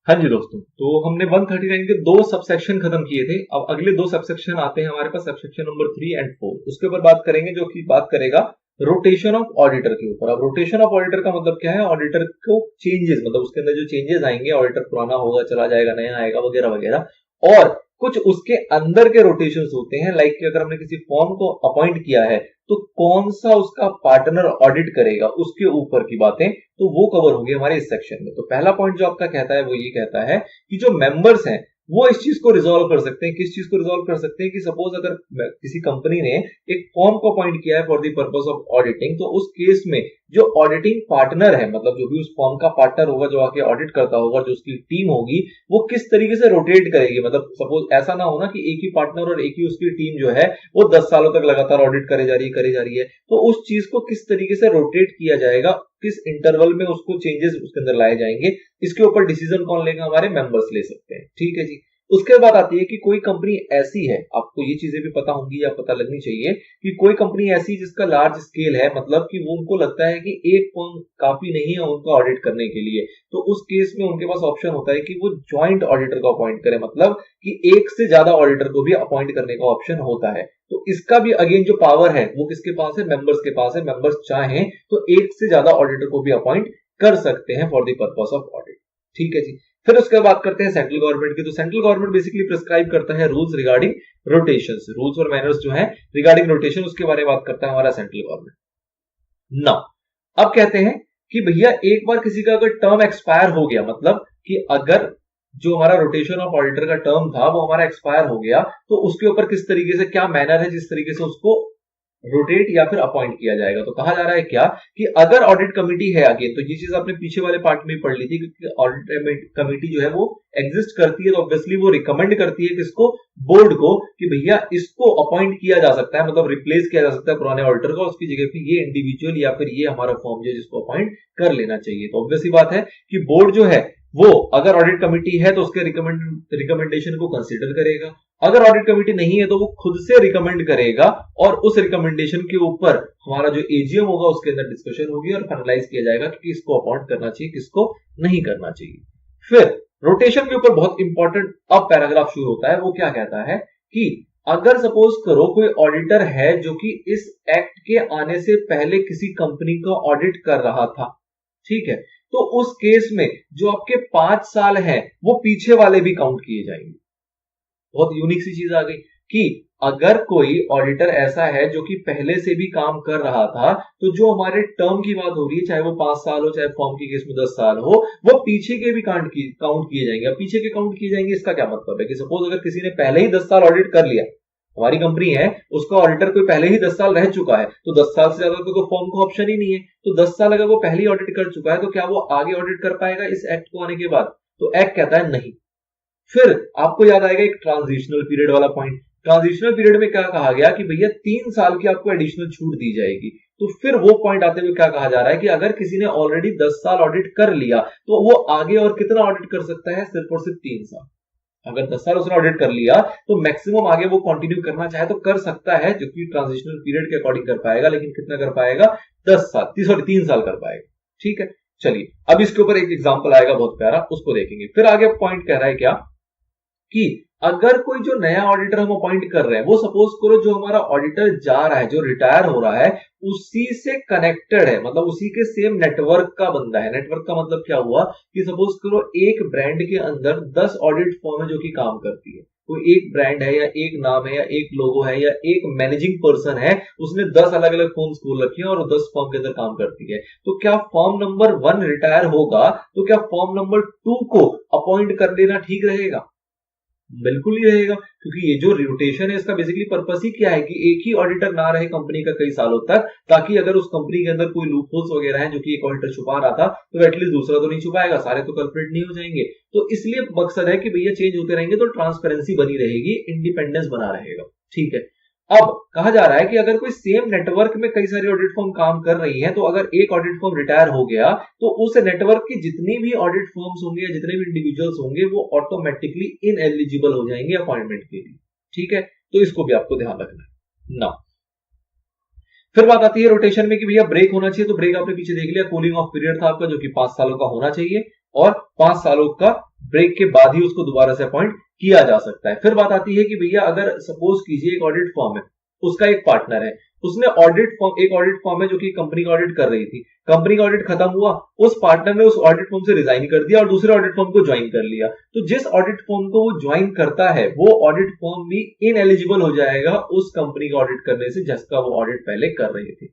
हाँ जी दोस्तों, तो हमने 139 के दो सबसेक्शन खत्म किए थे। अब अगले दो सबसेक्शन आते हैं हमारे पास, सबसेक्शन नंबर 3 एंड 4। उसके ऊपर बात करेंगे, जो कि बात करेगा रोटेशन ऑफ ऑडिटर के ऊपर। अब रोटेशन ऑफ ऑडिटर का मतलब क्या है? ऑडिटर को चेंजेस, मतलब उसके अंदर जो चेंजेस आएंगे, ऑडिटर पुराना होगा, चला जाएगा, नया आएगा, वगैरह वगैरह। और कुछ उसके अंदर के रोटेशंस होते हैं, लाइक अगर हमने किसी फॉर्म को अपॉइंट किया है तो कौन सा उसका पार्टनर ऑडिट करेगा, उसके ऊपर की बातें, तो वो कवर होगी हमारे इस सेक्शन में। तो पहला पॉइंट जो आपका कहता है वो ये कहता है कि जो मेंबर्स हैं वो इस चीज को रिजॉल्व कर सकते हैं। किस चीज को रिजॉल्व कर सकते हैं? कि सपोज अगर किसी कंपनी ने एक फॉर्म को अपॉइंट किया है for the purpose of auditing, तो उस केस में जो ऑडिटिंग पार्टनर है, मतलब जो भी उस फॉर्म का पार्टनर होगा, जो आके ऑडिट करता होगा, जो उसकी टीम होगी, वो किस तरीके से रोटेट करेगी। मतलब सपोज ऐसा ना हो ना कि एक ही पार्टनर और एक ही उसकी टीम जो है वो 10 सालों तक लगातार ऑडिट करे जा रही है। तो उस चीज को किस तरीके से रोटेट किया जाएगा, किस इंटरवल में उसको चेंजेस उसके अंदर लाए जाएंगे, इसके ऊपर डिसीजन कौन लेगा? हमारे मेंबर्स ले सकते हैं। ठीक है जी। उसके बाद आती है कि कोई कंपनी ऐसी है, आपको ये चीजें भी पता होंगी या पता लगनी चाहिए, कि कोई कंपनी ऐसी जिसका लार्ज स्केल है, मतलब कि वो उनको लगता है कि एक फर्म काफी नहीं है उनका ऑडिट करने के लिए, तो उस केस में उनके पास ऑप्शन होता है कि वो ज्वाइंट ऑडिटर को अपॉइंट करें, मतलब कि एक से ज्यादा ऑडिटर को भी अपॉइंट करने का ऑप्शन होता है। तो इसका भी अगेन जो पावर है वो किसके पास है? मेंबर्स के पास है। मेंबर्स चाहें तो एक से ज्यादा ऑडिटर को भी अपॉइंट कर सकते हैं for the purpose of audit. ठीक है जी। फिर उसके बाद करते हैं सेंट्रल गवर्नमेंट की। तो सेंट्रल गवर्नमेंट बेसिकली प्रिस्क्राइब करता है रूल्स रिगार्डिंग रोटेशंस, रूल्स और मैनर्स जो है रिगार्डिंग रोटेशन, उसके बारे में बात करता है हमारा सेंट्रल गवर्नमेंट। नाउ अब कहते हैं कि भैया एक बार किसी का अगर टर्म एक्सपायर हो गया, मतलब कि अगर जो हमारा रोटेशन ऑफ ऑडिटर का टर्म था वो हमारा एक्सपायर हो गया, तो उसके ऊपर किस तरीके से, क्या मैनर है जिस तरीके से उसको रोटेट या फिर अपॉइंट किया जाएगा। तो कहा जा रहा है क्या कि अगर ऑडिट कमेटी है, अगेन तो ये चीज आपने पीछे वाले पार्ट में पढ़ ली थी, क्योंकि ऑडिट कमेटी जो है वो एग्जिस्ट करती है, तो ऑब्वियसली वो रिकमेंड करती है किसको? बोर्ड को, कि भैया इसको अपॉइंट किया जा सकता है, मतलब रिप्लेस किया जा सकता है पुराने ऑडिटर का, उसकी जगह पे ये इंडिविजुअल या फिर ये हमारा फॉर्म जो है जिसको अपॉइंट कर लेना चाहिए। तो ऑब्वियसली बात है कि बोर्ड जो है वो अगर ऑडिट कमेटी है तो उसके रिकमेंडेशन को कंसीडर करेगा। अगर ऑडिट कमेटी नहीं है तो वो खुद से रिकमेंड करेगा, और उस रिकमेंडेशन के ऊपर हमारा जो एजीएम होगा उसके अंदर डिस्कशन होगी और फाइनलाइज किया जाएगा कि किसको अपॉइंट करना चाहिए, किसको नहीं करना चाहिए। फिर रोटेशन के ऊपर बहुत इंपॉर्टेंट अब पैराग्राफ शुरू होता है। वो क्या कहता है कि अगर सपोज करो कोई ऑडिटर है जो कि इस एक्ट के आने से पहले किसी कंपनी का ऑडिट कर रहा था, ठीक है, तो उस केस में जो आपके 5 साल हैं वो पीछे वाले भी काउंट किए जाएंगे। बहुत यूनिक सी चीज आ गई कि अगर कोई ऑडिटर ऐसा है जो कि पहले से भी काम कर रहा था, तो जो हमारे टर्म की बात हो रही है, चाहे वो 5 साल हो, चाहे फॉर्म के केस में 10 साल हो, वो पीछे के भी काउंट किए जाएंगे। अब पीछे के काउंट किए जाएंगे, इसका क्या मतलब है? कि सपोज अगर किसी ने पहले ही 10 साल ऑडिट कर लिया, हमारी कंपनी है, उसका ऑडिटर कोई पहले ही 10 साल रह चुका है, तो 10 साल से ज्यादा तो फॉर्म को ऑप्शन ही नहीं है। तो 10 साल अगर वो पहले ही ऑडिट कर चुका है, तो क्या वो आगे ऑडिट कर पाएगा इस एक्ट को आने के बाद? तो एक्ट कहता है नहीं। फिर आपको याद आएगा एक ट्रांजिशनल पीरियड वाला पॉइंट। ट्रांजिशनल पीरियड में क्या कहा गया कि भैया 3 साल की आपको एडिशनल छूट दी जाएगी। तो फिर वो पॉइंट आते हुए क्या कहा जा रहा है कि अगर किसी ने ऑलरेडी 10 साल ऑडिट कर लिया, तो वो आगे और कितना ऑडिट कर सकता है? सिर्फ और सिर्फ 3 साल। अगर 10 साल उसने ऑडिट कर लिया तो मैक्सिमम आगे वो कंटिन्यू करना चाहे तो कर सकता है, जो कि ट्रांजिशनल पीरियड के अकॉर्डिंग कर पाएगा, लेकिन कितना कर पाएगा? 10 साल, सॉरी 3 साल कर पाएगा। ठीक है, चलिए अब इसके ऊपर एक एग्जांपल आएगा बहुत प्यारा, उसको देखेंगे। फिर आगे पॉइंट कह रहा है क्या कि अगर कोई जो नया ऑडिटर हम अपॉइंट कर रहे हैं, वो सपोज करो जो हमारा ऑडिटर जा रहा है, जो रिटायर हो रहा है, उसी से कनेक्टेड है, मतलब उसी के सेम नेटवर्क का बंदा है। नेटवर्क का मतलब क्या हुआ कि सपोज करो एक ब्रांड के अंदर 10 ऑडिट फर्म है जो कि काम करती है। कोई एक ब्रांड है या एक नाम है या एक लोगो है या एक मैनेजिंग पर्सन है, उसने 10 अलग अलग फर्म्स खोल रखी है और 10 फर्म के अंदर काम करती है। तो क्या फर्म नंबर 1 रिटायर होगा तो क्या फर्म नंबर 2 को अपॉइंट कर लेना ठीक रहेगा? बिल्कुल नहीं रहेगा, क्योंकि ये जो रोटेशन है इसका बेसिकली पर्पस ही क्या है कि एक ही ऑडिटर ना रहे कंपनी का कई सालों तक, ताकि अगर उस कंपनी के अंदर कोई लूपहोल्स वगैरह है जो कि एक ऑडिटर छुपा रहा था, तो एटलीस्ट दूसरा तो नहीं छुपाएगा, सारे तो कल्प्रिट नहीं हो जाएंगे। तो इसलिए मकसद है कि भैया चेंज होते रहेंगे तो ट्रांसपेरेंसी बनी रहेगी, इंडिपेंडेंस बना रहेगा। ठीक है, अब कहा जा रहा है कि अगर कोई सेम नेटवर्क में कई सारी ऑडिट फर्म काम कर रही है, तो अगर एक ऑडिट फर्म रिटायर हो गया तो उस नेटवर्क की जितनी भी ऑडिट फर्म्स होंगे या जितने भी इंडिविजुअल्स होंगे वो ऑटोमेटिकली इनएलिजिबल हो जाएंगे अपॉइंटमेंट के लिए। ठीक है, तो इसको भी आपको ध्यान रखना है ना। फिर बात आती है रोटेशन में कि भैया ब्रेक होना चाहिए, तो ब्रेक आपने पीछे देख लिया, कूलिंग ऑफ पीरियड था आपका जो कि 5 सालों का होना चाहिए। और 5 सालों का ब्रेक के बाद ही उसको दोबारा से अपॉइंट किया जा सकता है। फिर बात आती है कि भैया अगर सपोज कीजिए एक ऑडिट फर्म है, उसका एक पार्टनर है, उसने एक ऑडिट फर्म है जो कि कंपनी का ऑडिट कर रही थी, कंपनी का ऑडिट खत्म हुआ, उस पार्टनर ने उस ऑडिट फर्म से रिजाइन कर दिया और दूसरे ऑडिट फर्म को ज्वाइन कर लिया। तो जिस ऑडिट फर्म को वो ज्वाइन करता है वो ऑडिट फर्म भी इनएलिजिबल हो जाएगा उस कंपनी का ऑडिट करने से जिसका वो ऑडिट पहले कर रहे थे।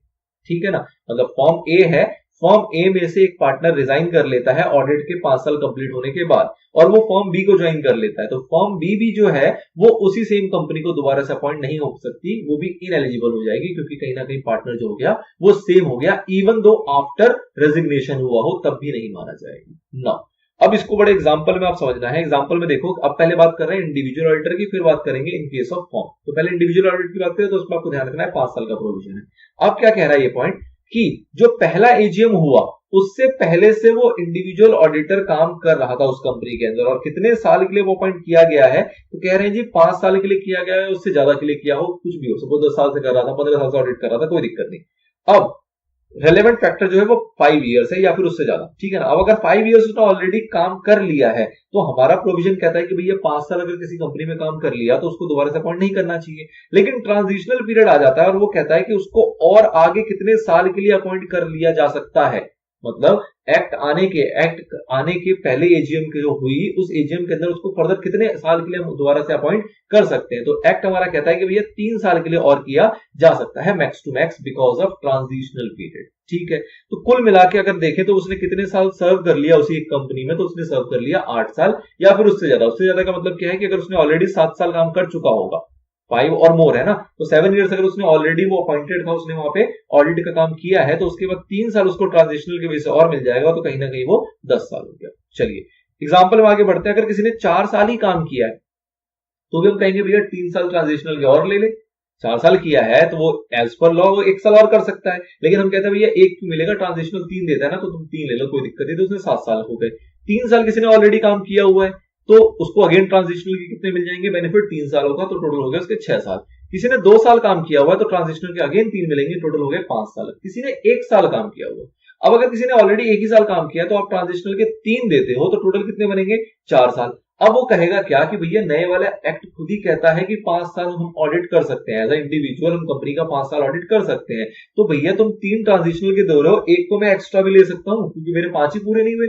ठीक है ना, मतलब फर्म ए है, फर्म ए में से एक पार्टनर रिजाइन कर लेता है ऑडिट के 5 साल कंप्लीट होने के बाद और वो फर्म बी को ज्वाइन कर लेता है, तो फर्म बी भी जो है वो उसी सेम कंपनी को दोबारा से अपॉइंट नहीं हो सकती, वो भी इनएलिजिबल हो जाएगी क्योंकि कहीं ना कहीं पार्टनर जो हो गया वो सेम हो गया, इवन दो आफ्टर रेजिग्नेशन हुआ हो तब भी नहीं माना जाएगा ना। अब इसको बड़े एग्जांपल में आप समझना है। एग्जांपल में देखो, अब पहले बात कर रहे हैं इंडिविजुअल ऑडिटर की, फिर बात करेंगे इन केस ऑफ फर्म। तो पहले इंडिविजुअल ऑडिट की बात करें तो उसमें आपको ध्यान रखना है 5 साल का प्रोविजन है। अब क्या कह रहा है ये पॉइंट कि जो पहला एजीएम हुआ उससे पहले से वो इंडिविजुअल ऑडिटर काम कर रहा था उस कंपनी के अंदर और कितने साल के लिए वो अपॉइंट किया गया है, तो कह रहे हैं जी 5 साल के लिए किया गया है, उससे ज्यादा के लिए किया हो, कुछ भी हो, सपोज 10 साल से कर रहा था, 15 साल से ऑडिट कर रहा था, कोई दिक्कत नहीं। अब रेलेवेंट फैक्टर जो है वो 5 इयर्स है या फिर उससे ज्यादा, ठीक है ना। अब अगर 5 इयर्स उसने ऑलरेडी काम कर लिया है तो हमारा प्रोविजन कहता है कि भैया 5 साल अगर किसी कंपनी में काम कर लिया तो उसको दोबारा से अपॉइंट नहीं करना चाहिए। लेकिन ट्रांजिशनल पीरियड आ जाता है और वो कहता है कि उसको और आगे कितने साल के लिए अपॉइंट कर लिया जा सकता है, मतलब एक्ट आने के पहले एजीएम की जो हुई उस एजीएम के अंदर उसको फर्दर कितने साल के लिए हम दोबारा से अपॉइंट कर सकते हैं। तो एक्ट हमारा कहता है कि भैया 3 साल के लिए और किया जा सकता है max to max because of transitional period. ठीक है, तो कुल मिला के अगर देखें तो उसने कितने साल सर्व कर लिया उसी एक कंपनी में, तो उसने सर्व कर लिया 8 साल या फिर उससे ज्यादा। उससे ज्यादा का मतलब क्या है कि अगर उसने ऑलरेडी 7 साल काम कर चुका होगा, 5 और मोर है ना, तो 7 इयर्स अगर उसने ऑलरेडी वो अपॉइंटेड था, उसने वहां पे ऑडिट का काम किया है, तो उसके बाद 3 साल उसको ट्रांजिशनल की वजह से और मिल जाएगा, तो कहीं ना कहीं वो 10 साल हो गया। चलिए एग्जाम्पल में आगे बढ़ते हैं। अगर किसी ने 4 साल ही काम किया है तो भी हम कहेंगे भैया 3 साल ट्रांजिशनल के और ले ले। 4 साल किया है तो वो एज पर लॉ वो 1 साल और कर सकता है, लेकिन हम कहते हैं भैया 1 क्यों मिलेगा, ट्रांजिशनल 3 देता है ना, तो तुम 3 ले लो, कोई दिक्कत नहीं। तो उसने 7 साल हो गए। 3 साल किसी ने ऑलरेडी काम किया हुआ है तो उसको अगेन ट्रांजिशनल के कितने मिल जाएंगे बेनिफिट, 3 सालों का, तो टोटल हो गया उसके 6 साल। किसी ने 2 साल काम किया हुआ है तो ट्रांजिशनल के अगेन 3 मिलेंगे, टोटल हो गए 5 साल। किसी ने 1 साल काम किया हुआ, अब अगर किसी ने ऑलरेडी 1 ही साल काम किया तो आप ट्रांजिशनल के 3 देते हो तो टोटल कितने बनेंगे, 4 साल। अब वो कहेगा क्या कि भैया नए वाला एक्ट खुद ही कहता है कि 5 साल हम ऑडिट कर सकते हैं, एज ए इंडिविजुअल हम कंपनी का 5 साल ऑडिट कर सकते हैं। तो भैया तुम 3 ट्रांजिशनल के दे रहे हो, एक को मैं एक्स्ट्रा भी ले सकता हूं क्योंकि मेरे 5 ही पूरे नहीं हुए,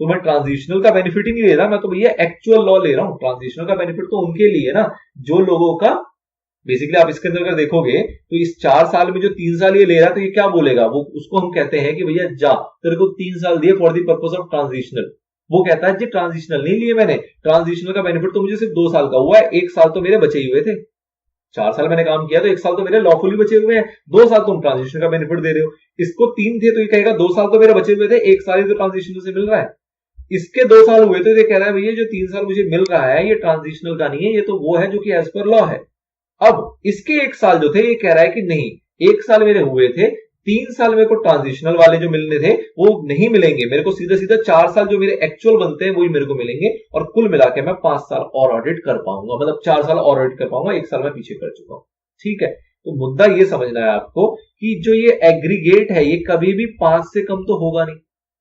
तो मैं ट्रांजिशनल का बेनिफिट ही नहीं ले रहा, मैं तो भैया एक्चुअल लॉ ले रहा हूं। ट्रांजिशनल का बेनिफिट तो उनके लिए ना जो लोगों का बेसिकली, आप इसके अंदर अगर देखोगे तो इस 4 साल में जो 3 साल ये ले रहा है तो ये क्या बोलेगा, वो उसको हम कहते हैं कि भैया जा तेरे को 3 साल दिए for the purpose of transitional. वो कहता है जी ट्रांजिशनल नहीं लिए मैंने, ट्रांजिशनल का बेनिफिट तो मुझे सिर्फ 2 साल का हुआ है, 1 साल तो मेरे बचे ही हुए थे। 4 साल मैंने काम किया तो 1 साल तो मेरे लॉफुली बचे हुए हैं, 2 साल तुम ट्रांजिशनल का बेनिफिट दे रहे हो। इसको 3 थे तो ये कहेगा 2 साल तो मेरे बचे हुए थे, 1 साल ही तो ट्रांजिशनल से मिल रहा है। इसके 2 साल हुए तो ये कह रहा है भैया जो 3 साल मुझे मिल रहा है ये ट्रांजिशनल का नहीं है, ये तो वो है जो कि एज पर लॉ है। अब इसके 1 साल जो थे ये कह रहा है कि नहीं, 1 साल मेरे हुए थे, 3 साल मेरे को ट्रांजिशनल वाले जो मिलने थे वो नहीं मिलेंगे, मेरे को सीधा सीधा 4 साल जो मेरे एक्चुअल बनते हैं वही मेरे को मिलेंगे और कुल मिला के मैं 5 साल और ऑडिट कर पाऊंगा, मतलब 4 साल और ऑडिट कर पाऊंगा, 1 साल मैं पीछे कर चुका हूं। ठीक है, तो मुद्दा ये समझना है आपको कि जो ये एग्रीगेट है ये कभी भी 5 से कम तो होगा नहीं,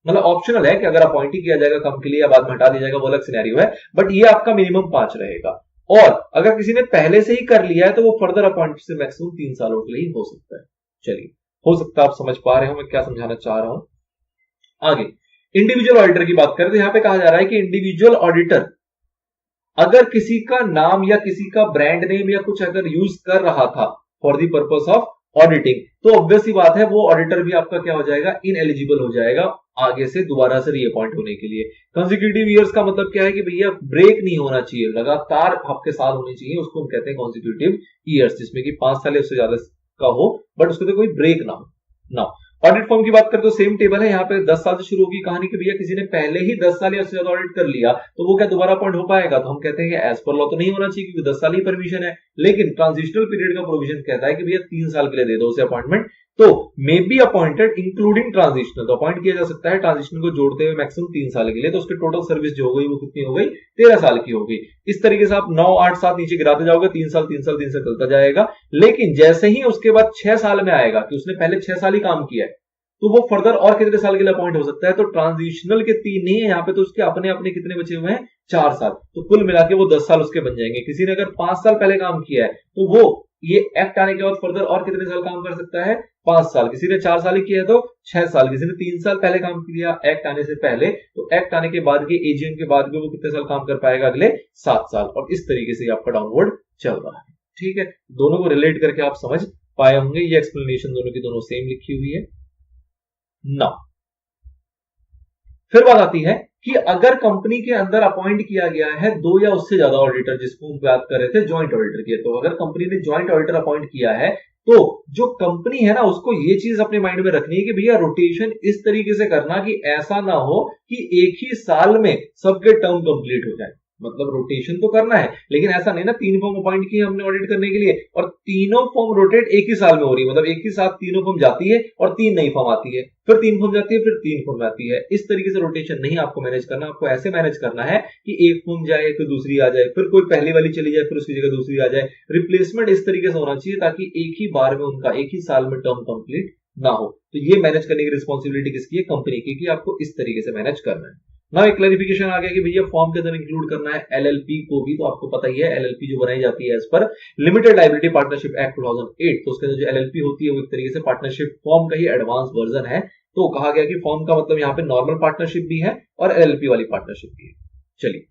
मतलब ऑप्शनल है कि अगर अपॉइंट ही किया जाएगा कम के लिए या बाद में हटा दिया जाएगा वो अलग सिनेरियो है, बट ये आपका मिनिमम 5 रहेगा। और अगर किसी ने पहले से ही कर लिया है तो वो फर्दर अपॉइंट से मैक्सिमम 3 सालों के लिए हो सकता है। चलिए, हो सकता है आप समझ पा रहे हो मैं क्या समझाना चाह रहा हूं। आगे इंडिविजुअल ऑडिटर की बात करें तो यहां पे कहा जा रहा है कि इंडिविजुअल ऑडिटर अगर किसी का नाम या किसी का ब्रांड नेम या कुछ अगर यूज कर रहा था for the purpose of auditing, तो ऑब्वियस ही बात है वो ऑडिटर भी आपका क्या हो जाएगा, इनएलिजिबल हो जाएगा आगे से दोबारा से रीअपॉइंट होने के लिए। कंसेक्यूटिव ईयर्स का मतलब क्या है कि भैया ब्रेक नहीं होना चाहिए, लगातार आपके साल होने चाहिए, उसको हम कहते हैं कंसेक्यूटिव ईयर्स, जिसमें कि 5 साल या उससे ज्यादा का हो बट उसके कोई ब्रेक ना हो। ना ऑडिट फॉर्म की बात करें तो सेम टेबल है, यहाँ पे 10 साल से शुरू होगी कहानी कि भैया किसी ने पहले ही 10 साल या उससे ज्यादा ऑडिट कर लिया तो वो क्या दोबारा अपॉइंट हो पाएगा, तो हम कहते हैं कि एज पर लॉ तो नहीं होना चाहिए क्योंकि 10 साल ही परमिशन है, लेकिन ट्रांजिशनल पीरियड का प्रोविजन कहता है कि भैया 3 साल के लिए दे दो उसे अपॉइंटमेंट, तो may be appointed including transitional, तो अपॉइंट किया जा सकता है ट्रांजिशनल को जोड़ते हुए मैक्सिमम 3 साल के लिए, तो उसकी टोटल सर्विस जो हो गई वो कितनी हो गई, 13 साल की हो गई। इस तरीके से आप 9, 8, 7 नीचे गिराते जाओगे, 3 साल 3 साल 3 साल चलता जाएगा। लेकिन जैसे ही उसके बाद 6 साल में आएगा कि उसने पहले 6 साल ही काम किया है, तो वो फर्दर और कितने साल के लिए अपॉइंट हो सकता है? तो ट्रांजिशनल के 3 नहीं है यहाँ पे, तो उसके अपने अपने कितने बचे हुए हैं? 4 साल। तो कुल मिला के वो 10 साल उसके बन जाएंगे। किसी ने अगर 5 साल पहले काम किया है तो वो ये एक्ट आने के बाद फर्दर और कितने साल काम कर सकता है? 5 साल। किसी ने 4 साल ही किया है तो 6 साल। किसी ने 3 साल पहले काम किया एक्ट आने से पहले, तो एक्ट आने के बाद के एजीएम के बाद भी वो कितने साल काम कर पाएगा? अगले 7 साल। और इस तरीके से आपका डाउनवर्ड चल रहा है। ठीक है, दोनों को रिलेट करके आप समझ पाए होंगे। ये एक्सप्लेनेशन दोनों की दोनों सेम लिखी हुई है ना। फिर बात आती है कि अगर कंपनी के अंदर अपॉइंट किया गया है 2 या उससे ज्यादा ऑडिटर, जिसको हम बात कर रहे थे ज्वाइंट ऑडिटर की, तो अगर कंपनी ने ज्वाइंट ऑडिटर अपॉइंट किया है तो जो कंपनी है ना, उसको ये चीज अपने माइंड में रखनी है कि भैया रोटेशन इस तरीके से करना कि ऐसा ना हो कि एक ही साल में सबके टर्म कंप्लीट हो जाए। मतलब रोटेशन तो करना है, लेकिन ऐसा नहीं ना 3 फर्म अपॉइंट की हमने ऑडिट करने के लिए और तीनों फर्म रोटेट एक ही साल में हो रही है, मतलब एक ही साथ तीनों फर्म जाती है और 3 नई फर्म आती है, फिर 3 फर्म जाती है, फिर 3 फर्म आती है। इस तरीके से रोटेशन नहीं आपको मैनेज करना। आपको ऐसे मैनेज करना है कि एक फर्म जाए फिर दूसरी आ जाए, फिर कोई पहली वाली चली जाए फिर उसकी जगह दूसरी आ जाए। रिप्लेसमेंट इस तरीके से होना चाहिए ताकि एक ही बार में उनका एक ही साल में टर्म कंप्लीट ना हो। तो ये मैनेज करने की रिस्पॉन्सिबिलिटी किसकी है? कंपनी की, कि आपको इस तरीके से मैनेज करना है ना। एक क्लैरिफिकेशन आ गया कि भैया फॉर्म के अंदर इंक्लूड करना है एलएलपी को भी, तो आपको पता ही है एलएलपी जो बनाई जाती है as per limited liability partnership act 2008, तो उसके अंदर जो एलएलपी होती है वो एक तरीके से पार्टनरशिप फॉर्म का ही एडवांस वर्जन है। तो कहा गया कि फॉर्म का मतलब यहाँ पे नॉर्मल पार्टनरशिप भी है और एलएलपी वाली पार्टनरशिप भी है। चलिए,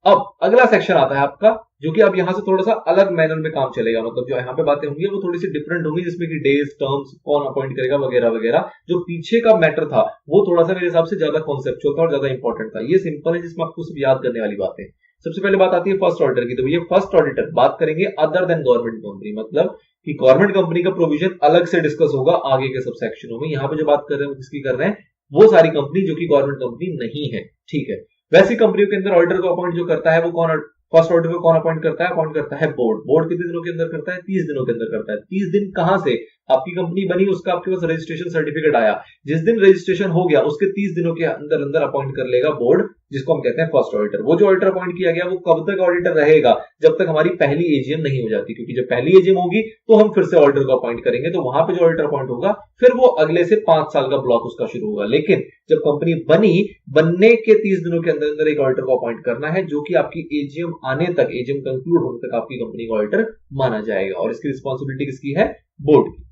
अब अगला सेक्शन आता है आपका, जो कि अब यहां से थोड़ा सा अलग मैनर में काम चलेगा। मतलब जो यहाँ पे बातें होंगी वो थोड़ी सी डिफरेंट होंगी, जिसमें कि डेज, टर्म्स, कौन अपॉइंट करेगा वगैरह वगैरह। जो पीछे का मैटर था वो थोड़ा सा मेरे हिसाब से ज्यादा कॉन्सेप्चुअल था और ज्यादा इंपॉर्टेंट था। ये सिंपल है, जिसमें आपको सिर्फ याद करने वाली बातें। सबसे पहले बात आती है फर्स्ट ऑडिटर की। तो ये फर्स्ट ऑडिटर बात करेंगे अदर देन गवर्नमेंट कंपनी, मतलब कि गवर्नमेंट कंपनी का प्रोविजन अलग से डिस्कस होगा आगे के सब सेक्शनों में। यहाँ पे जो बात कर रहे हैं वो किसकी कर रहे हैं? वो सारी कंपनी जो कि गवर्नमेंट कंपनी नहीं है। ठीक है, वैसी कंपनियों के अंदर ऑडिटर को अपॉइंट जो करता है वो कौन? फर्स्ट ऑडिटर को कौन अपॉइंट करता है? अपॉइंट करता है बोर्ड। बोर्ड कितने दिनों के अंदर करता है? 30 दिनों के अंदर करता है। 30 दिन कहां से? आपकी कंपनी बनी, उसका आपके पास रजिस्ट्रेशन सर्टिफिकेट आया, जिस दिन रजिस्ट्रेशन हो गया उसके 30 दिनों के अंदर अंदर अपॉइंट कर लेगा बोर्ड, जिसको हम कहते हैं फर्स्ट ऑडिटर। वो जो ऑडिटर अपॉइंट किया गया वो कब तक ऑडिटर रहेगा? जब तक हमारी पहली एजीएम नहीं हो जाती, क्योंकि जब पहली एजीएम होगी तो हम फिर से ऑडिटर को अपॉइंट करेंगे। तो वहां पे जो ऑडिटर अपॉइंट होगा फिर वो अगले से 5 साल का ब्लॉक उसका शुरू होगा। लेकिन जब कंपनी बनने के 30 दिनों के अंदर अंदर एक ऑडिटर को अपॉइंट करना है, जो कि आपकी एजीएम आने तक, एजीएम कंक्लूड होने तक आपकी कंपनी का ऑडिटर माना जाएगा। और इसकी रिस्पॉन्सिबिलिटी किसकी है? बोर्ड की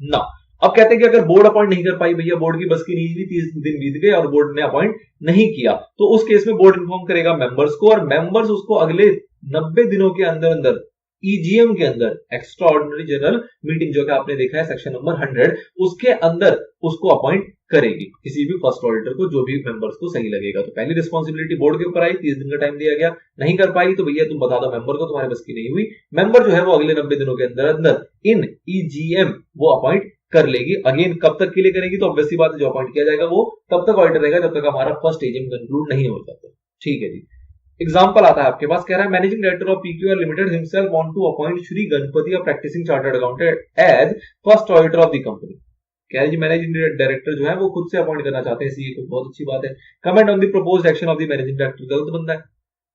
ना। अब कहते हैं कि अगर बोर्ड अपॉइंट नहीं कर पाई, भैया बोर्ड की बस की नहीं हुई, 30 दिन बीत गए और बोर्ड ने अपॉइंट नहीं किया, तो उस केस में बोर्ड इन्फॉर्म करेगा मेंबर्स को, और मेंबर्स उसको अगले 90 दिनों के अंदर अंदर ईजीएम के अंदर, एक्स्ट्रा ऑर्डिनरी जनरल मीटिंग जो कि आपने देखा है सेक्शन नंबर 100, उसके अंदर उसको अपॉइंट करेगी किसी भी फर्स्ट ऑडिटर को, जो भी मेंबर्स को सही लगेगा। तो पहली रिस्पॉन्सिबिलिटी बोर्ड के ऊपर आई, 30 दिन का टाइम दिया गया, नहीं कर पाई तो भैया तुम बता दो मेंबर को, तुम्हारे बस की नहीं हुई। मेंबर जो है वो अगले 90 दिनों के अंदर अंदर इन ईजीएम वो अपॉइंट कर लेगी। अगेन कब तक के लिए करेगी? तो ऑब्वियसली बात है, जो अपॉइंट किया जाएगा वो तब तक ऑडिटर रहेगा जब तक हमारा फर्स्ट एजीएम कंक्लूड नहीं हो जाता। ठीक है जी। एग्जाम्पल आता है आपके पास, कह रहा है managing director of PQR limited himself want to appoint Shri Ganapati, a practicing chartered accountant, as first auditor of the company. कह रहे जी मैनेजिंग डायरेक्टर जो है वो खुद से अपॉइंट करना चाहते हैं सीए को, बहुत अच्छी बात है। Comment on the proposed action of the managing director. गलत बंदा है,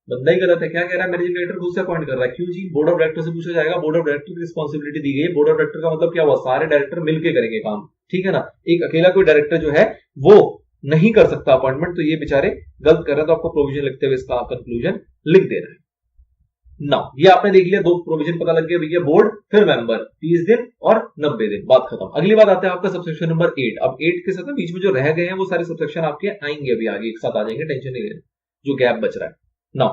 बंदा ही गलत है। क्या कह रहा है? मैनेजिंग डायरेक्टर खुद से अपॉइंट कर रहा है। क्यों जी? बोर्ड ऑफ डायरेक्टर से पूछा जाएगा। बोर्ड ऑफ डायरेक्टर की रिस्पॉन्सिबिलिटी दी गई है। बोर्ड ऑफ डायरेक्टर का मतलब क्या हुआ? सारे डायरेक्टर मिलकर करेंगे काम, ठीक है ना। एक अकेला कोई डायरेक्टर जो है वो नहीं कर सकता अपॉइंटमेंट, तो ये बेचारे गलत कर रहे हैं। तो आपको प्रोविजन लिखते हुए इसका कंक्लूजन लिख देना है ना। ये आपने देख लिया, दो प्रोविजन पता लग गया भैया, बोर्ड फिर मेंबर, 30 दिन और 90 दिन, बात खत्म। अगली बात आता है आपका सबसेक्शन नंबर 8। अब 8 के साथ बीच में जो रह गए हैं वो सारे सबसेक्शन आपके आएंगे, अभी आगे एक साथ आ जाएंगे, टेंशन नहीं लेना, जो गैप बच रहा है ना।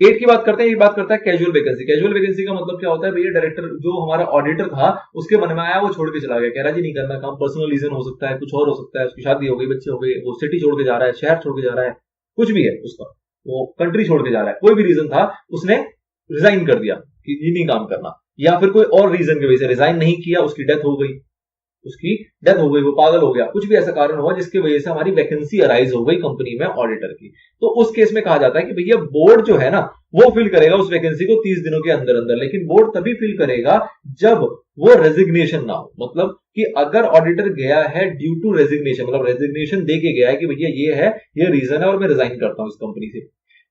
8 की बात करते हैं, ये बात करता है कैजुअल वैकेंसी। कैजुअल वैकेंसी का मतलब क्या होता है? भैया डायरेक्टर जो हमारा ऑडिटर था उसके मन में आया, वो छोड़ के चला गया, कह रहा जी नहीं करना काम, पर्सनल रीजन हो सकता है, कुछ और हो सकता है, उसकी शादी हो गई, बच्चे हो गए, वो सिटी छोड़ के जा रहा है, शहर छोड़ के जा रहा है, कुछ भी है उसका, वो कंट्री छोड़ के जा रहा है, कोई भी रीजन था, उसने रिजाइन कर दिया कि ये नहीं काम करना, या फिर कोई और रीजन की वजह से रिजाइन नहीं किया, उसकी डेथ हो गई, वो पागल हो गया, कुछ भी ऐसा कारण हुआ जिसकी वजह से हमारी वैकेंसी अराइज हो गई कंपनी में ऑडिटर की, तो उस केस में कहा जाता है कि भैया बोर्ड जो है ना वो फिल करेगा उस वैकेंसी को 30 दिनों के अंदर अंदर। लेकिन बोर्ड तभी फिल करेगा जब वो रेजिग्नेशन ना हो, मतलब कि अगर ऑडिटर गया है ड्यू टू रेजिग्नेशन, मतलब रेजिग्नेशन दे के गया है कि भैया ये है, ये रीजन है और मैं रिजाइन करता हूं इस कंपनी से,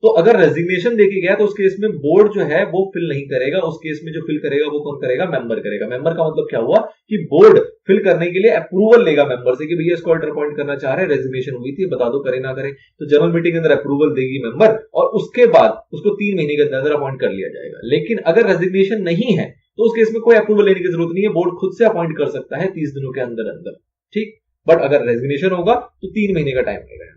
तो अगर रेजिग्नेशन देके गया तो उस केस में बोर्ड जो है वो फिल नहीं करेगा, उस केस में जो फिल करेगा वो कौन करेगा, मेंबर करेगा। मेंबर का मतलब क्या हुआ कि बोर्ड फिल करने के लिए अप्रूवल लेगा मेंबर से कि भैया इसको ऑडिटर अपॉइंट करना चाह रहे हैं, रेजिग्नेशन हुई थी, बता दो करे ना करे। तो जनरल मीटिंग के अंदर अप्रूवल देगी मेंबर और उसके बाद उसको 3 महीने के अंदर अपॉइंट कर लिया जाएगा। लेकिन अगर रेजिग्नेशन नहीं है तो उस केस में कोई अप्रूवल लेने की जरूरत नहीं है, बोर्ड खुद से अपॉइंट कर सकता है 30 दिनों के अंदर अंदर, ठीक। बट अगर रेजिग्नेशन होगा तो 3 महीने का टाइम लगेगा।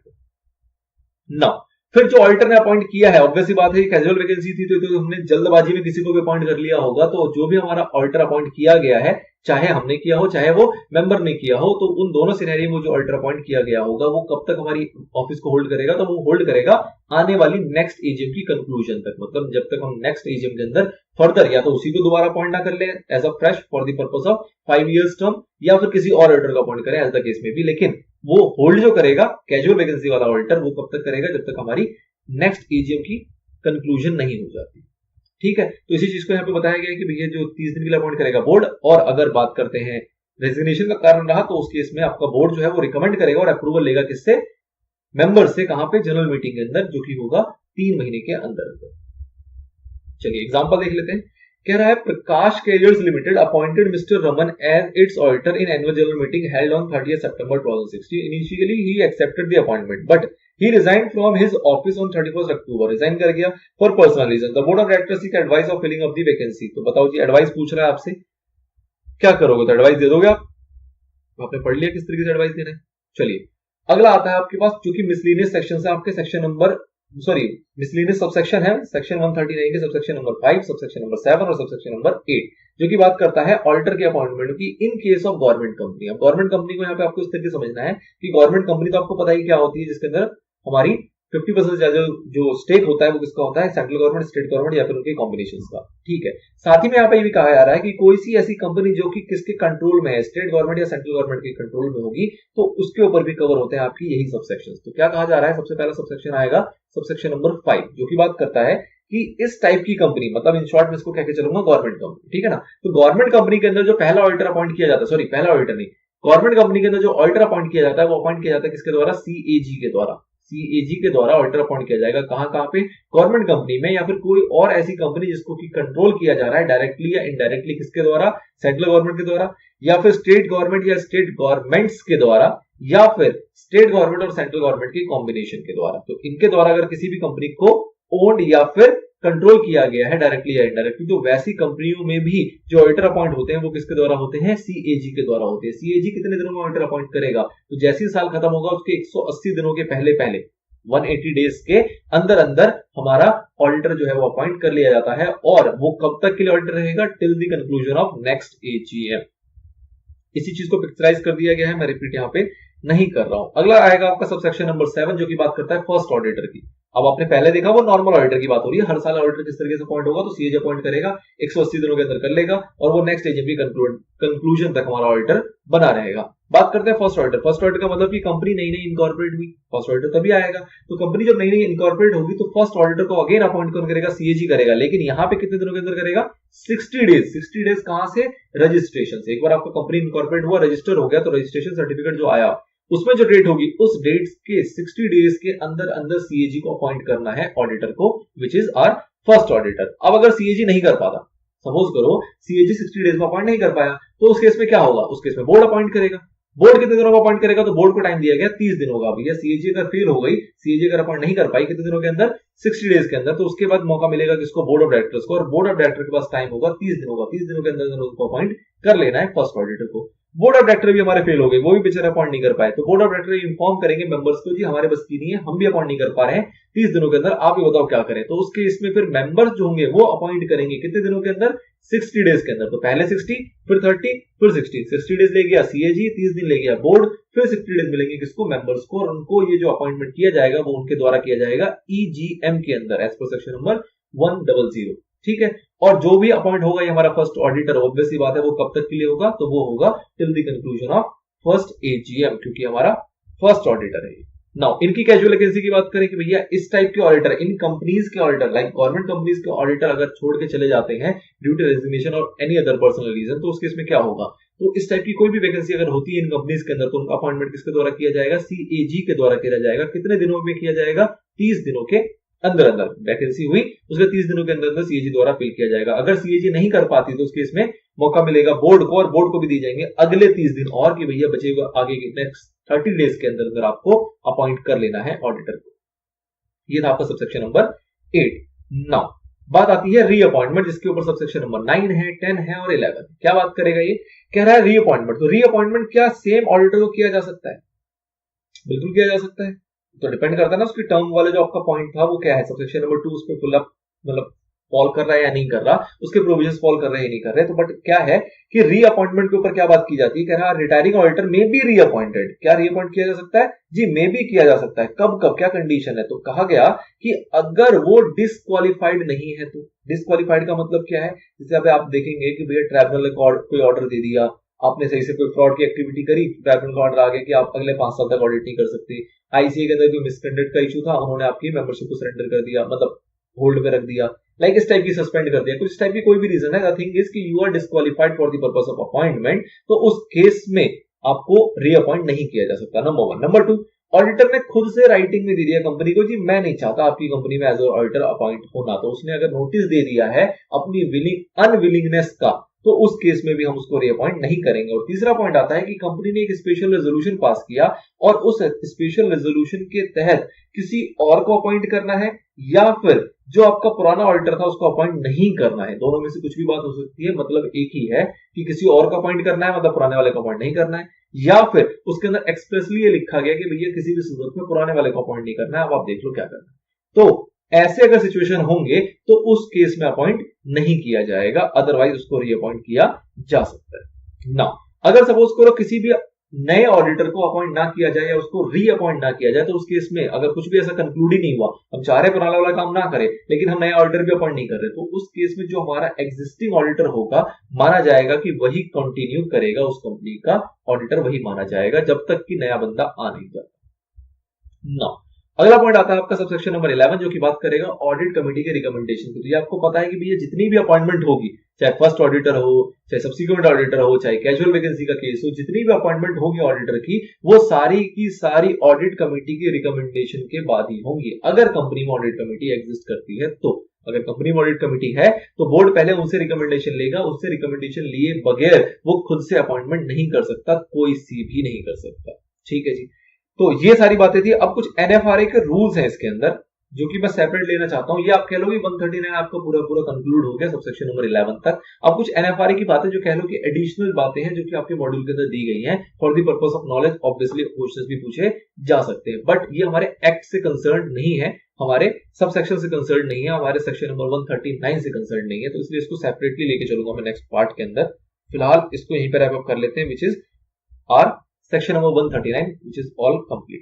ना फिर जो ऑडिटर ने अपॉइंट किया है, ऑब्वियसली बात है कैजुअल वैकेंसी थी तो हमने जल्दबाजी में किसी को भी अपॉइंट कर लिया होगा। तो जो भी हमारा ऑडिटर अपॉइंट किया गया है, चाहे हमने किया हो चाहे वो मेंबर ने किया हो, तो उन दोनों सिनेरियो में जो ऑडिटर अपॉइंट किया गया होगा वो कब तक हमारी ऑफिस को होल्ड करेगा, तो वो होल्ड करेगा आने वाली नेक्स्ट एजीएम की कंक्लूजन तक। मतलब जब तक हम नेक्स्ट एजीएम के अंदर फर्दर या तो उसी को दोबारा अपॉइंट ना कर ले as a fresh for the purpose of 5 years term, या फिर किसी और ऑडिटर को अपॉइंट करें एज द केस में भी। लेकिन वो होल्ड जो करेगा कैजुअल वैकेंसी वाला ऑडिटर, वो कब तक करेगा, जब तक हमारी नेक्स्ट एजीएम की कंक्लूजन नहीं हो जाती, ठीक है। तो इसी चीज को यहाँ पे बताया गया है कि भैया जो 30 दिन के लिए अपॉइंट करेगा बोर्ड। और अगर बात करते हैं रेजिग्नेशन का कारण रहा तो उस केस में आपका बोर्ड जो है वो रिकमेंड करेगा और अप्रूवल लेगा किससे, मेंबर से। कहां पे, जनरल मीटिंग के अंदर, जो कि होगा 3 महीने के अंदर अंदर। चलिए एग्जांपल देख लेते हैं। कह रहा है Prakash Carriers Limited appointed mister Raman as its auditor in annual general meeting held on 30 September 2016। Initially he accepted the appointment but he resigned from his office on 31st October। Resign कर गया for personal reason. The board of directors seek advice of filling up the vacancy. तो बताओ जी, advice पूछ रहा है आपसे, क्या करोगे, तो एडवाइस दे दोगे आप? आपने पढ़ लिया किस तरीके से एडवाइस देना है। चलिए अगला आता है आपके पास, जो कि मिसलेनियस सेक्शन से आपके सेक्शन नंबर मिसलेनियस सबसेक्शन है सेक्शन 139 के सबसेक्शन नंबर 5, सबसेक्शन नंबर 7 और सबसेक्शन नंबर 8, जो कि बात करता है ऑडिटर के अपॉइंटमेंट की in case of government company. अब गवर्नमेंट कंपनी को यहाँ पे आपको इस तरीके समझना है कि गवर्नमेंट कंपनी तो आपको पता ही क्या होती है, जिसके अंदर हमारी 50% ज्यादा जो स्टेक होता है वो किसका होता है, सेंट्रल गवर्नमेंट, स्टेट गवर्नमेंट या फिर उनके कॉम्बिनेशन का, ठीक है। साथ ही में यहाँ पे ये भी कहा जा रहा है कि कोई सी ऐसी कंपनी जो कि किसके कंट्रोल में है, स्टेट गवर्नमेंट या सेंट्रल गवर्नमेंट के कंट्रोल में होगी, तो उसके ऊपर भी कवर होते हैं आपकी यही सबसेक्शन। तो क्या कहा जा रहा है, सबसे पहला सबसेक्शन आएगा सबसेक्शन नंबर 5, जो की बात करता है कि इस टाइप की कंपनी, मतलब इन शॉर्ट में इसको क्या चलूंगा, गवर्नमेंट कंपनी, ठीक है ना। तो गवर्नमेंट कंपनी के अंदर जो पहला ऑडिटर अपॉइंट किया जाता है, सॉरी पहला ऑडिटर नहीं, गवर्नमेंट कंपनी के अंदर जो ऑडिटर अपॉइंट किया जाता है वो अपॉइंट किया जाता है किसके द्वारा, सीएजी के द्वारा। सीएजी के द्वारा ऑडिटर अपॉइंट किया जाएगा। कहां कहां पे, गवर्नमेंट कंपनी में या फिर कोई और ऐसी कंपनी जिसको कि कंट्रोल किया जा रहा है डायरेक्टली या इनडायरेक्टली, किसके द्वारा, सेंट्रल गवर्नमेंट के द्वारा, या फिर स्टेट गवर्नमेंट या स्टेट गवर्नमेंट्स के द्वारा, या फिर स्टेट गवर्नमेंट और सेंट्रल गवर्नमेंट के कॉम्बिनेशन के द्वारा। तो इनके द्वारा अगर किसी भी कंपनी को ओन्ड या फिर कंट्रोल किया गया है डायरेक्टली या इनडायरेक्टली, तो वैसी कंपनियों में भी जो ऑडिटर अपॉइंट होते हैं वो किसके द्वारा होते हैं, सीएजी के द्वारा होते हैं। सीएजी कितने दिनों में ऑडिटर अपॉइंट करेगा, तो जैसे ही साल खत्म होगा उसके 180 दिनों के पहले 180 डेज के अंदर अंदर हमारा ऑडिटर जो है वो अपॉइंट कर लिया जाता है। और वो कब तक के लिए ऑडिटर रहेगा, till the conclusion of next AGM. इसी चीज को पिक्चराइज कर दिया गया है, मैं रिपीट यहाँ पे नहीं कर रहा हूं। अगला आएगा आपका सबसेक्शन नंबर 7, जो की बात करता है फर्स्ट ऑडिटर की। अब आपने पहले देखा वो नॉर्मल ऑडिटर की बात हो रही है, हर साल ऑडिटर किस तरीके से अपॉइंट होगा, तो सीएजी अपॉइंट करेगा, 180 दिनों के अंदर कर लेगा और वो नेक्स्ट एजीएम की कंक्लूजन तक हमारा ऑडिटर बना रहेगा। बात करते हैं फर्स्ट ऑडिटर। फर्स्ट ऑडिटर का मतलब कि कंपनी नई नई इनकॉर्पोरेट हुई, फर्स्ट ऑडिटर तभी आएगा। तो कंपनी जब नई नई इनकॉर्पोरेट होगी तो फर्स्ट ऑडिटर को अगेन अपॉइंट कौन करेगा, सीएजी करेगा। लेकिन यहाँ पे कितने दिनों के अंदर करेगा, 60 डेज। 60 डेज कहां से, रजिस्ट्रेशन से। एक बार आपका कंपनी इनकॉर्पोरेट हुआ, रजिस्टर हो गया, तो रजिस्ट्रेशन सर्टिफिकेट जो आया उसमें जो डेट होगी उस डेट के 60 डेज के अंदर अंदर सीएजी को अपॉइंट करना है ऑडिटर को, which is our first auditor. अब अगर सीएजी नहीं कर पाता, सपोज करो सीएजी 60 डेज में अपॉइंट नहीं कर पाया, तो उस केस में क्या होगा, उस केस में बोर्ड अपॉइंट करेगा। बोर्ड कितने दिनों में अपॉइंट करेगा, तो बोर्ड को टाइम दिया गया 30 दिन होगा। भैया सीएजी अगर फेल हो गई, सीएजी अगर अपॉइंट नहीं कर पाई कितने दिनों के अंदर, 60 डेज के अंदर, तो उसके बाद मौका मिलेगा किसको, बोर्ड ऑफ डायरेक्टर्स को। और बोर्ड ऑफ डायरेक्टर के पास टाइम होगा 30 दिन होगा, 30 दिनों के अंदर उनको अपॉइंट कर लेना है फर्स्ट ऑडिटर को। बोर्ड ऑफ डायरेक्टर भी हमारे फेल हो गए, वो भी बेचारे अपॉइंट नहीं कर पाए, तो बोर्ड ऑफ डायरेक्टर इन्फॉर्म करेंगे मेंबर्स को, जी हमारे बस की नहीं है, हम भी अपॉइंट नहीं कर पा रहे हैं 30 दिनों के अंदर, आप ही बताओ क्या करें। तो उसके इसमें फिर मेंबर्स जो होंगे वो अपॉइंट करेंगे कितने दिनों के अंदर, 60 डेज के अंदर। तो पहले 60, फिर 30, फिर 60 डेज ले गया सीएजी, 30 दिन ले गया बोर्ड, फिर 60 डेज मिलेंगे किसको, मेंबर्स को। और उनको ये जो अपॉइंटमेंट किया जाएगा वो उनके द्वारा किया जाएगा ईजीएम के अंदर, एज पर सेक्शन नंबर 100, ठीक है। और जो भी अपॉइंट होगा ये हमारा फर्स्ट ऑडिटर, ऑब्वियसली बात है वो कब तक के लिए होगा, तो वो होगा till the conclusion of first AGM, क्योंकि हमारा फर्स्ट ऑडिटर है। नाउ इनकी कैजुअल वैकेंसी की बात करें कि भैया इस टाइप के ऑडिटर, इन कंपनीज के ऑडिटर, लाइक गवर्नमेंट कंपनीज के ऑडिटर अगर छोड़ के चले जाते हैं ड्यू टू रेजिग्नेशन और एनी अदर पर्सनल रीजन, तो उस केस में क्या होगा, तो इस टाइप की कोई भी वैकेंसी अगर होती है इन कंपनीज के अंदर, तो उनका अपॉइंटमेंट किसके द्वारा किया जाएगा, सीएजी के द्वारा किया जाएगा। कितने दिनों में किया जाएगा, 30 दिनों के अंदर अंदर वैकेंसी हुई, उसके 30 दिनों के अंदर अंदर सीएजी द्वारा फिल किया जाएगा। अगर सीएजी नहीं कर पाती तो उस केस में मौका मिलेगा बोर्ड को, और बोर्ड को भी दी जाएंगे अगले 30 दिन और कि भैया बचे हुए आगे के नेक्स्ट 30 डेज के अंदर अंदर आपको अपॉइंट कर लेना है ऑडिटर को। ये था आपका सबसेक्शन नंबर 8। नाउ बात आती है रीअपॉइंटमेंट, जिसके ऊपर सबसेक्शन नंबर 9 है, 10 है और 11। क्या बात करेगा ये? कह रहा है रीअपॉइंटमेंट। तो रीअपॉइंटमेंट क्या सेम ऑडिटर को किया जा सकता है? बिल्कुल किया जा सकता है। तो डिपेंड करता है ना उसकी टर्म वाला जो आपका पॉइंट था वो क्या है, सबसेक्शन नंबर 2 उस पर फुल अप मतलब फॉल कर रहा है या नहीं कर रहा, उसके प्रोविजंस फॉल कर रहे हैं या नहीं कर रहे। तो बट क्या है कि रीअपॉइंटमेंट के ऊपर क्या बात की जाती है? कह रहा है रिटायरिंग ऑडिटर में बी रीअपॉइंटेड। क्या रीअपॉइंट किया जा सकता है? जी मे भी किया जा सकता है। कब कब क्या कंडीशन है? तो कहा गया कि अगर वो डिसक्वालिफाइड नहीं है तो। डिसक्वालिफाइड का मतलब क्या है? जैसे आप देखेंगे कि भैया ट्राइब्यूनल ने कोई ऑर्डर दे दिया, आपने सही से कोई फ्रॉड की एक्टिविटी करी, ट्राइब्यूनल का ऑर्डर आ गया कि आप अगले 5 साल तक ऑडिट नहीं कर सकते। आईसीए के अंदर कोई मिसकंडक्ट का इशू था, उन्होंने आपकी मेंबरशिप को सरेंडर कर दिया, मतलब होल्ड पे रख दिया, लाइक इस टाइप की सस्पेंड कर दिया, कुछ इस टाइप की कोई भी रीजन है, द थिंग इज कि you are disqualified for the purpose of appointment, तो उस केस में आपको रीअपॉइंट नहीं किया जा सकता। नंबर 1। नंबर 2, ऑडिटर ने खुद से राइटिंग में दे दिया कंपनी को, जी मैं नहीं चाहता आपकी कंपनी में एज ऑडिटर अपॉइंट होना, तो उसने अगर नोटिस दे दिया है अपनी अनविलिंगनेस का, तो उस केस में भी हम उसको रीअपॉइंट नहीं करेंगे। और तीसरा पॉइंट आता है कि कंपनी ने एक स्पेशल रेजोल्यूशन पास किया और उस स्पेशल रेजोल्यूशन के तहत किसी और को अपॉइंट करना है या फिर जो आपका पुराना ऑडिटर था उसको अपॉइंट नहीं करना है। दोनों में से कुछ भी बात हो सकती है, मतलब एक ही है कि किसी और को अपॉइंट करना है, मतलब पुराने वाले को अपॉइंट नहीं करना है, या फिर उसके अंदर एक्सप्रेसली ये लिखा गया कि भैया किसी भी सूरत में पुराने वाले को अपॉइंट नहीं करना है, अब आप देख लो क्या करना है। तो ऐसे अगर सिचुएशन होंगे तो उस केस में अपॉइंट नहीं किया जाएगा, अदरवाइज उसको रीअपॉइंट किया जा सकता है ना। अगर सपोज करो किसी भी नए ऑडिटर को अपॉइंट ना किया जाए या उसको रीअपॉइंट ना किया जाए, तो उस केस में अगर कुछ भी ऐसा कंक्लूड ही नहीं हुआ, हम चाह रहे पुराना वाला काम ना करें लेकिन हम नए ऑडिटर भी अपॉइंट नहीं कर रहे, तो उस केस में जो हमारा एग्जिस्टिंग ऑडिटर होगा माना जाएगा कि वही कंटिन्यू करेगा, उस कंपनी का ऑडिटर वही माना जाएगा जब तक कि नया बंदा आ नहीं जाता ना। अगला पॉइंट आता है आपका सबसेक्शन नंबर 11, जो कि बात करेगा ऑडिट कमेटी के रिकमेंडेशन की। तो ये आपको पता है कि भैया जितनी भी अपॉइंटमेंट होगी, चाहे फर्स्ट ऑडिटर हो, चाहे सब्सिक्वेंट ऑडिटर हो, चाहे कैजुअल वैकेंसी का केस हो, जितनी भी अपॉइंटमेंट होगी ऑडिटर की, वो सारी की सारी ऑडिट कमेटी की रिकमेंडेशन के बाद ही होंगी। अगर कंपनी में ऑडिट कमेटी एग्जिस्ट करती है तो, अगर कंपनी में ऑडिट कमेटी है तो बोर्ड पहले उनसे रिकमेंडेशन लेगा, उससे रिकमेंडेशन लिए बगैर वो खुद से अपॉइंटमेंट नहीं कर सकता, कोई सी भी नहीं कर सकता। ठीक है जी, तो ये सारी बातें थी। अब कुछ एनएफआरए के रूल्स हैं इसके अंदर जो कि मैं सेपरेट लेना चाहता हूं। ये आप कह लो कि 139 आपका पूरा पूरा कंक्लूड हो गया सबसेक्शन नंबर 11 तक। अब कुछ एनएफआरए की बातें जो कह लो कि एडिशनल बातें हैं जो कि आपके मॉड्यूल के अंदर दी गई हैं for the purpose of knowledge. Obviously questions भी पूछे जा सकते हैं, बट ये हमारे एक्ट से कंसर्न नहीं है, हमारे सब सेक्शन से कंसर्न नहीं है, हमारे सेक्शन नंबर 139 से कंसर्न नहीं है, तो इसलिए इसको सेपरेटली लेके चलूंगा मैं नेक्स्ट पार्ट के अंदर। फिलहाल इसको यहीं पर रैप अप कर लेते हैं, which is are section number 139, which is all complete.